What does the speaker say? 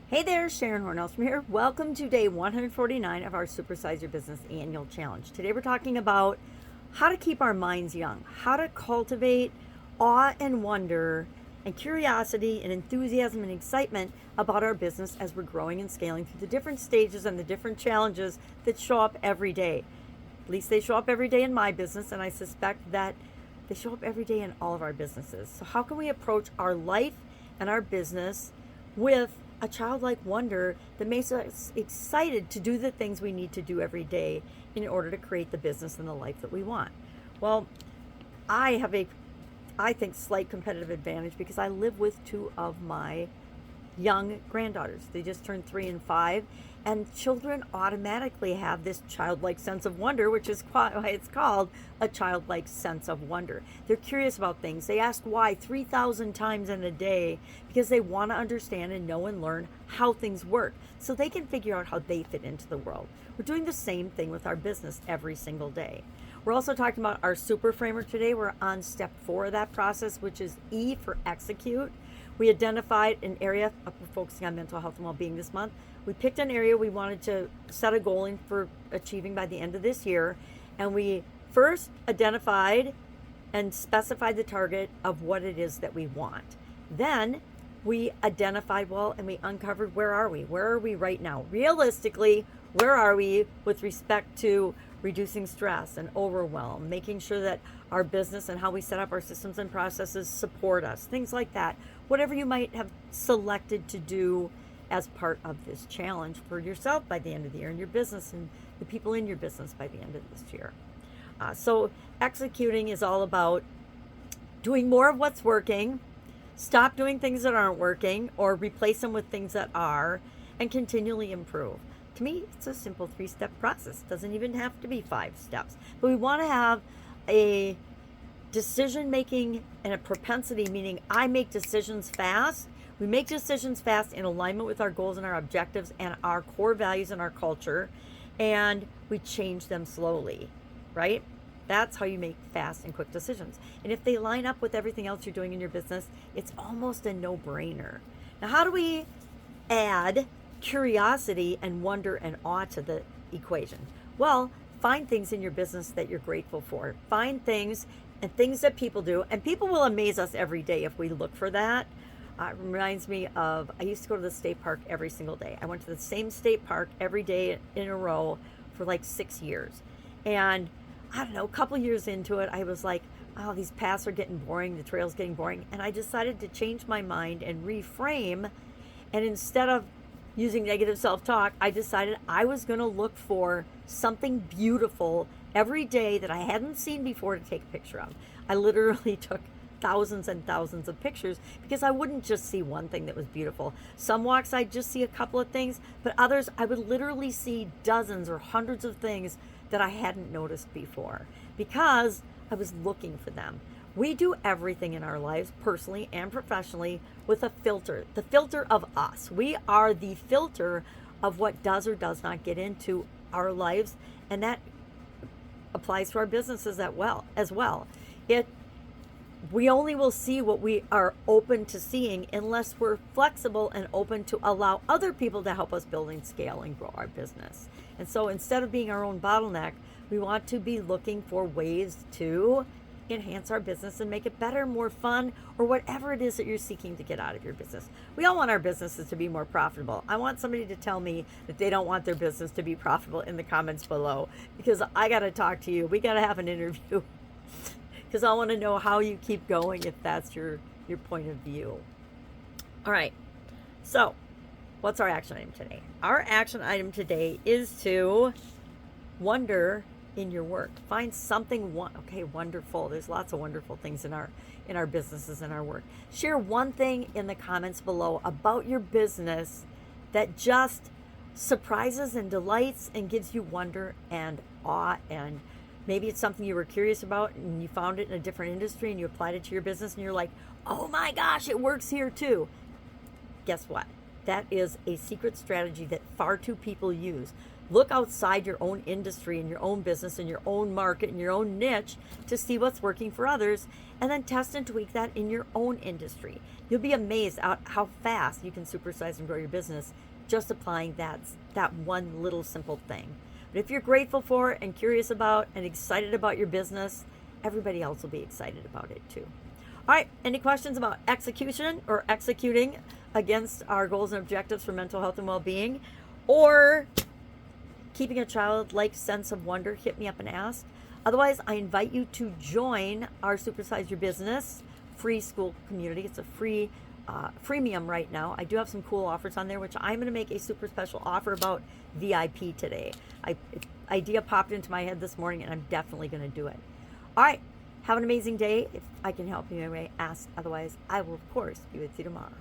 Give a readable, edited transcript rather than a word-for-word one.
Hey there, Sharon Horne-Ellstrom here. Welcome to day 149 of our Supersize Your Business annual challenge. Today we're talking about how to keep our minds young, how to cultivate awe and wonder and curiosity and enthusiasm and excitement about our business as we're growing and scaling through the different stages and the different challenges that show up every day. At least they show up every day in my business, and I suspect that they show up every day in all of our businesses. So how can we approach our life and our business with a childlike wonder that makes us excited to do the things we need to do every day in order to create the business and the life that we want? Well, I have I think, slight competitive advantage because I live with two of my young granddaughters. They just turned 3 and 5, and children automatically have this childlike sense of wonder, which is why it's called a childlike sense of wonder. They're curious about things. They ask why 3,000 times in a day because they want to understand and know and learn how things work so they can figure out how they fit into the world. We're doing the same thing with our business every single day. We're also talking about our super framework today. We're on step 4 of that process, which is E for execute. We identified an area, we're focusing on mental health and well-being this month. We picked an area we wanted to set a goal in for achieving by the end of this year. And we first identified and specified the target of what it is that we want. Then we identified, and we uncovered, where are we? Where are we right now? Realistically, where are we with respect to reducing stress and overwhelm, making sure that our business and how we set up our systems and processes support us, things like that. Whatever you might have selected to do as part of this challenge for yourself by the end of the year, and your business and the people in your business by the end of this year. So executing is all about doing more of what's working, stop doing things that aren't working, or replace them with things that are, and continually improve. To me, it's a simple 3-step process. It doesn't even have to be 5 steps. But we want to have a decision making and a propensity, meaning I make decisions fast. We make decisions fast in alignment with our goals and our objectives and our core values and our culture, and we change them slowly, right? That's how you make fast and quick decisions. And if they line up with everything else you're doing in your business, it's almost a no-brainer. Now, how do we add curiosity and wonder and awe to the equation? Well, find things in your business that you're grateful for. Find things and things that people do, and people will amaze us every day if we look for that. It reminds me of, I used to go to the state park every single day. I went to the same state park every day in a row for like 6 years. And I don't know, a couple years into it, I was like, oh, these paths are getting boring, the trail's getting boring. And I decided to change my mind and reframe. And instead of using negative self-talk, I decided I was going to look for something beautiful every day that I hadn't seen before to take a picture of. I literally took thousands and thousands of pictures because I wouldn't just see one thing that was beautiful. Some walks I'd just see a couple of things, but others I would literally see dozens or hundreds of things that I hadn't noticed before because I was looking for them. We do everything in our lives, personally and professionally, with a filter, the filter of us. We are the filter of what does or does not get into our lives, and that applies to our businesses as well. We only will see what we are open to seeing unless we're flexible and open to allow other people to help us build and scale and grow our business. And so instead of being our own bottleneck, we want to be looking for ways to enhance our business and make it better, more fun, or whatever it is that you're seeking to get out of your business. We all want our businesses to be more profitable. I want somebody to tell me that they don't want their business to be profitable in the comments below, because I got to talk to you. We got to have an interview because I want to know how you keep going if that's your point of view. All right. So what's our action item today? Our action item today is to wonder in your work. Find something wonderful. There's lots of wonderful things in our businesses and our work. Share one thing in the comments below about your business that just surprises and delights and gives you wonder and awe. And maybe it's something you were curious about and you found it in a different industry and you applied it to your business and you're like, oh my gosh, it works here too. Guess what? That is a secret strategy that far too people use. Look outside your own industry and your own business and your own market and your own niche to see what's working for others, and then test and tweak that in your own industry. You'll be amazed at how fast you can supersize and grow your business just applying that one little simple thing. But if you're grateful for and curious about and excited about your business, everybody else will be excited about it too. All right, any questions about execution or executing against our goals and objectives for mental health and well-being, or keeping a childlike sense of wonder, hit me up and ask. Otherwise, I invite you to join our Supersize Your Business free school community. It's a free freemium right now. I do have some cool offers on there, which I'm going to make a super special offer about VIP today. Idea popped into my head this morning, and I'm definitely going to do it. All right, have an amazing day. If I can help you in any way, ask. Otherwise, I will, of course, be with you tomorrow.